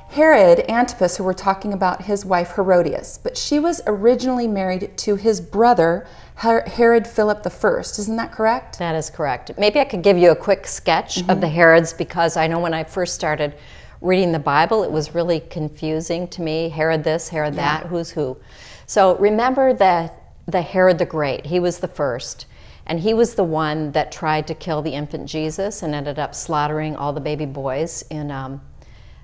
Herod Antipas, who we're talking about, his wife Herodias, but she was originally married to his brother, Herod Philip I. Isn't that correct? That is correct. Maybe I could give you a quick sketch of the Herods, because I know when I first started reading the Bible, it was really confusing to me. Herod this, Herod that, who's who. So remember that the Herod the Great, he was the first, and he was the one that tried to kill the infant Jesus and ended up slaughtering all the baby boys in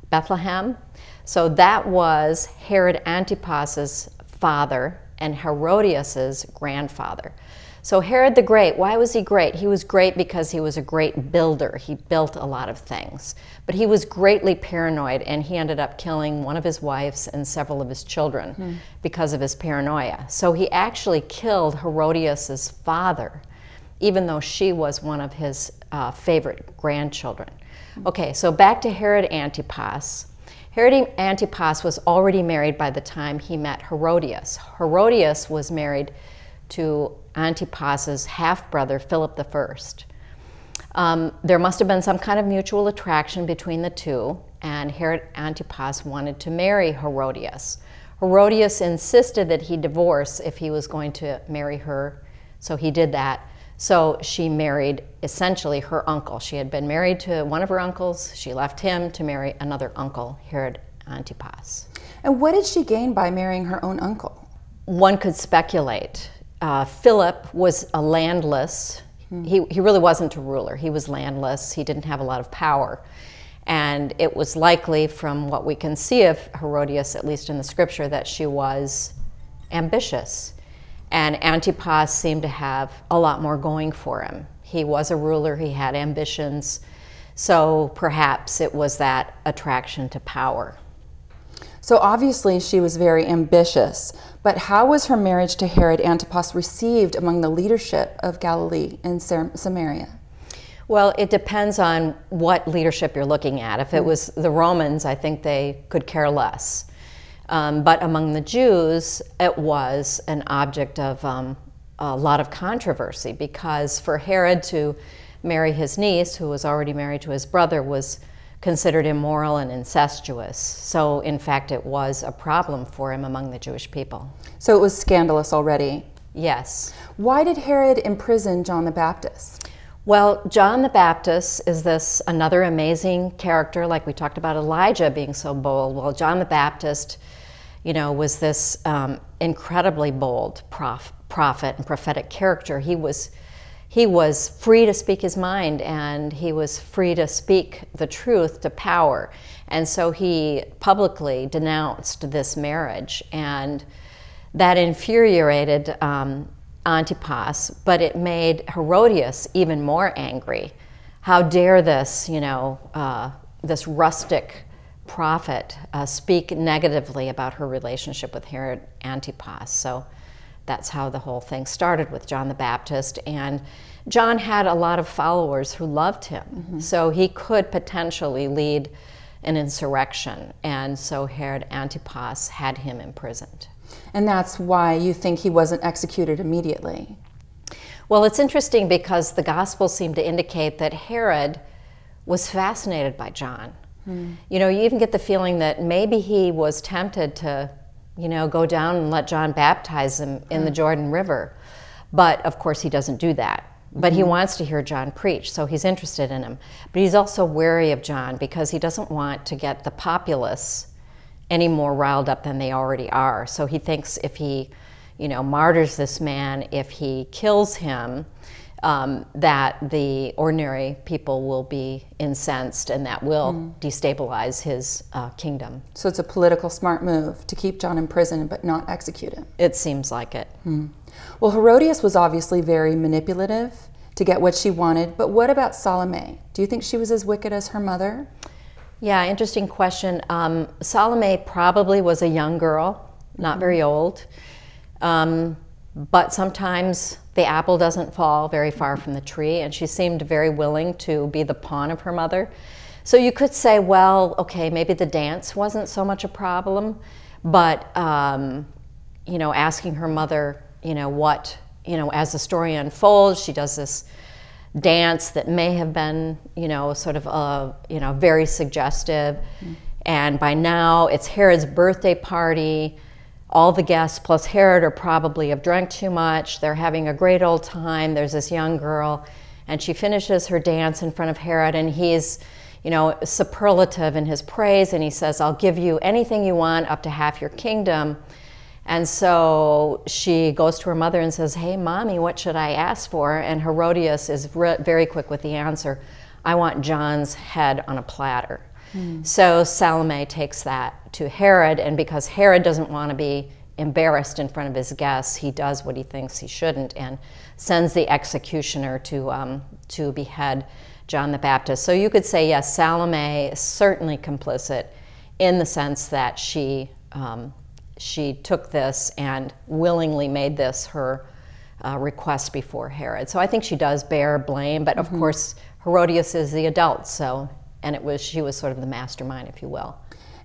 Bethlehem. So that was Herod Antipas's father and Herodias's grandfather. So Herod the Great, why was he great? He was great because he was a great builder. He built a lot of things. But he was greatly paranoid, and he ended up killing one of his wives and several of his children because of his paranoia. So he actually killed Herodias's father, even though she was one of his favorite grandchildren. Okay, so back to Herod Antipas. Herod Antipas was already married by the time he met Herodias. Herodias was married to Antipas's half-brother, Philip I. There must have been some kind of mutual attraction between the two, and Herod Antipas wanted to marry Herodias. Herodias insisted that he divorce if he was going to marry her, so he did that. So she married essentially her uncle. She had been married to one of her uncles. She left him to marry another uncle, Herod Antipas. And what did she gain by marrying her own uncle? One could speculate. Philip was a landless. He really wasn't a ruler. He was landless. He didn't have a lot of power. And it was likely, from what we can see of Herodias, at least in the scripture, that she was ambitious. And Antipas seemed to have a lot more going for him. He was a ruler, he had ambitions, so perhaps it was that attraction to power. So obviously she was very ambitious, but how was her marriage to Herod Antipas received among the leadership of Galilee and Samaria? Well, it depends on what leadership you're looking at. If it was the Romans, I think they could care less. But among the Jews, it was an object of a lot of controversy, because for Herod to marry his niece, who was already married to his brother, was considered immoral and incestuous. So in fact, it was a problem for him among the Jewish people. So it was scandalous already? Yes. Why did Herod imprison John the Baptist? Well, John the Baptist is this another amazing character, like we talked about Elijah being so bold. Well, John the Baptist, you know, was this incredibly bold prophet and prophetic character. He was free to speak his mind, and he was free to speak the truth to power. And so he publicly denounced this marriage, and that infuriated Antipas, but it made Herodias even more angry. How dare this, you know, this rustic prophet speak negatively about her relationship with Herod Antipas. So that's how the whole thing started with John the Baptist. And John had a lot of followers who loved him, so he could potentially lead an insurrection. And so Herod Antipas had him imprisoned. And that's why you think he wasn't executed immediately? Well, it's interesting because the Gospels seem to indicate that Herod was fascinated by John. You know, you even get the feeling that maybe he was tempted to, you know, go down and let John baptize him in the Jordan River. But of course he doesn't do that. But he wants to hear John preach, so he's interested in him. But he's also wary of John because he doesn't want to get the populace any more riled up than they already are. So he thinks if he, you know, martyrs this man, if he kills him, that the ordinary people will be incensed, and that will destabilize his kingdom. So it's a political smart move to keep John in prison but not execute him. It seems like it. Well, Herodias was obviously very manipulative to get what she wanted, but what about Salome? Do you think she was as wicked as her mother? Yeah, interesting question. Salome probably was a young girl, not very old. But sometimes the apple doesn't fall very far from the tree, and she seemed very willing to be the pawn of her mother. So you could say, well, okay, maybe the dance wasn't so much a problem, but you know, asking her mother, you know, what, you know, as the story unfolds, she does this dance that may have been, you know, sort of, you know, very suggestive. And by now, it's Herod's birthday party. All the guests plus Herod are probably have drank too much. They're having a great old time. There's this young girl, and she finishes her dance in front of Herod, and he's, you know, superlative in his praise, and he says, "I'll give you anything you want, up to half your kingdom." And so she goes to her mother and says, "Hey, Mommy, what should I ask for?" And Herodias is very quick with the answer, "I want John's head on a platter." So Salome takes that to Herod, and because Herod doesn't want to be embarrassed in front of his guests, he does what he thinks he shouldn't and sends the executioner to behead John the Baptist. So you could say, yes, Salome is certainly complicit in the sense that she took this and willingly made this her request before Herod. So I think she does bear blame, but of course Herodias is the adult, she was sort of the mastermind, if you will.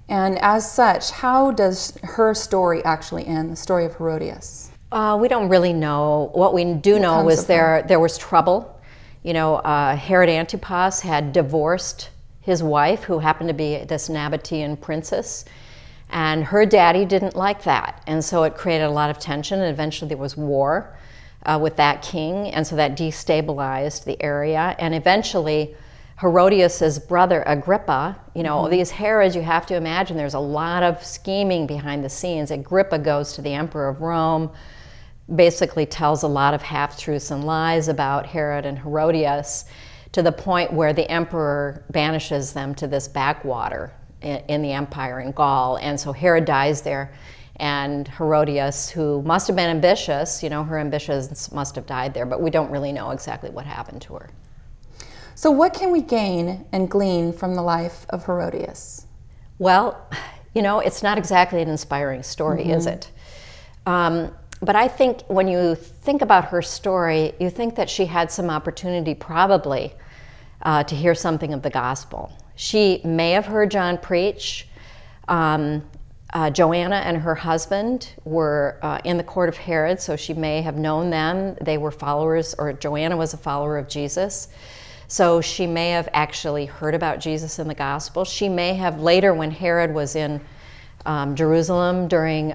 And as such, how does her story actually end, the story of Herodias? We don't really know. What we do know is there was trouble. You know, Herod Antipas had divorced his wife, who happened to be this Nabatean princess, and her daddy didn't like that. And so it created a lot of tension, and eventually there was war with that king, and so that destabilized the area. And eventually Herodias's brother Agrippa, you know, these Herods, you have to imagine there's a lot of scheming behind the scenes. Agrippa goes to the emperor of Rome, basically tells a lot of half-truths and lies about Herod and Herodias, to the point where the emperor banishes them to this backwater in the empire in Gaul. And so Herod dies there, and Herodias, who must have been ambitious, you know, her ambitions must have died there, but we don't really know exactly what happened to her. So what can we gain and glean from the life of Herodias? Well, you know, it's not exactly an inspiring story, is it? But I think when you think about her story, you think that she had some opportunity probably to hear something of the gospel. She may have heard John preach. Joanna and her husband were in the court of Herod, so she may have known them. They were followers, or Joanna was a follower of Jesus. So she may have actually heard about Jesus in the gospel. She may have later, when Herod was in Jerusalem during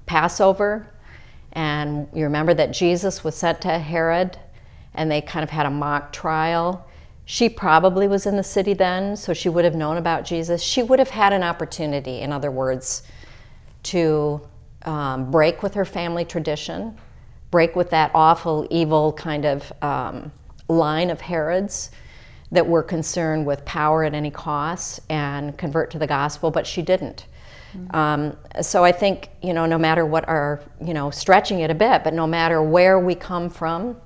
Passover, and you remember that Jesus was sent to Herod, and they kind of had a mock trial. She probably was in the city then, so she would have known about Jesus. She would have had an opportunity, in other words, to break with her family tradition, break with that awful, evil kind of line of Herods that were concerned with power at any cost, and convert to the gospel, but she didn't. So I think, you know, no matter what our, you know, stretching it a bit, but no matter where we come from,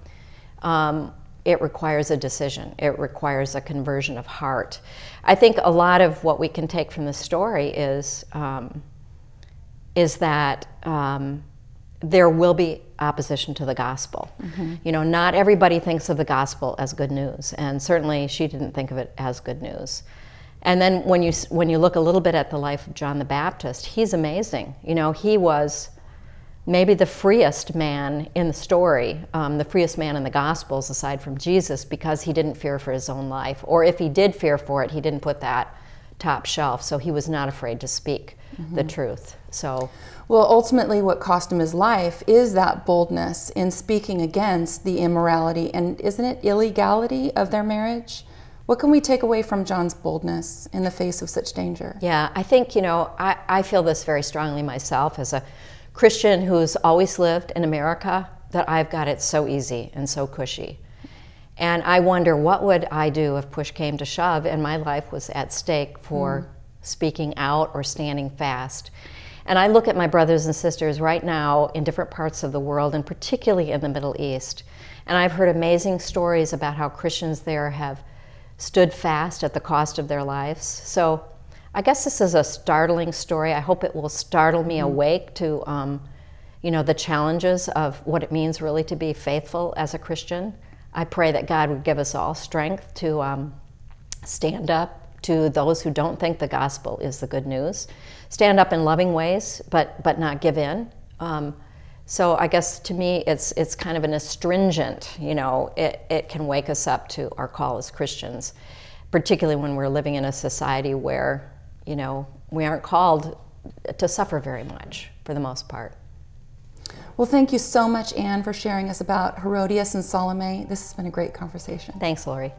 it requires a decision. It requires a conversion of heart. I think a lot of what we can take from the story is that there will be opposition to the gospel. You know, not everybody thinks of the gospel as good news, and certainly she didn't think of it as good news. And then when you look a little bit at the life of John the Baptist, he's amazing. You know, he was maybe the freest man in the story, the freest man in the Gospels aside from Jesus, because he didn't fear for his own life. Or if he did fear for it, he didn't put that top shelf, so he was not afraid to speak the truth. So, well, ultimately what cost him his life is that boldness in speaking against the immorality and, isn't it, illegality of their marriage? What can we take away from John's boldness in the face of such danger? Yeah, I think, you know, I feel this very strongly myself as a Christian who's always lived in America, that I've got it so easy and so cushy. And I wonder, what would I do if push came to shove and my life was at stake for speaking out or standing fast? And I look at my brothers and sisters right now in different parts of the world, and particularly in the Middle East, and I've heard amazing stories about how Christians there have stood fast at the cost of their lives. So I guess this is a startling story. I hope it will startle me awake to you know, the challenges of what it means really to be faithful as a Christian. I pray that God would give us all strength to stand up to those who don't think the gospel is the good news. Stand up in loving ways, but not give in. So I guess to me it's kind of an astringent, you know, it can wake us up to our call as Christians, particularly when we're living in a society where, you know, we aren't called to suffer very much for the most part. Well, thank you so much, Anne, for sharing us about Herodias and Salome. This has been a great conversation. Thanks, Lori.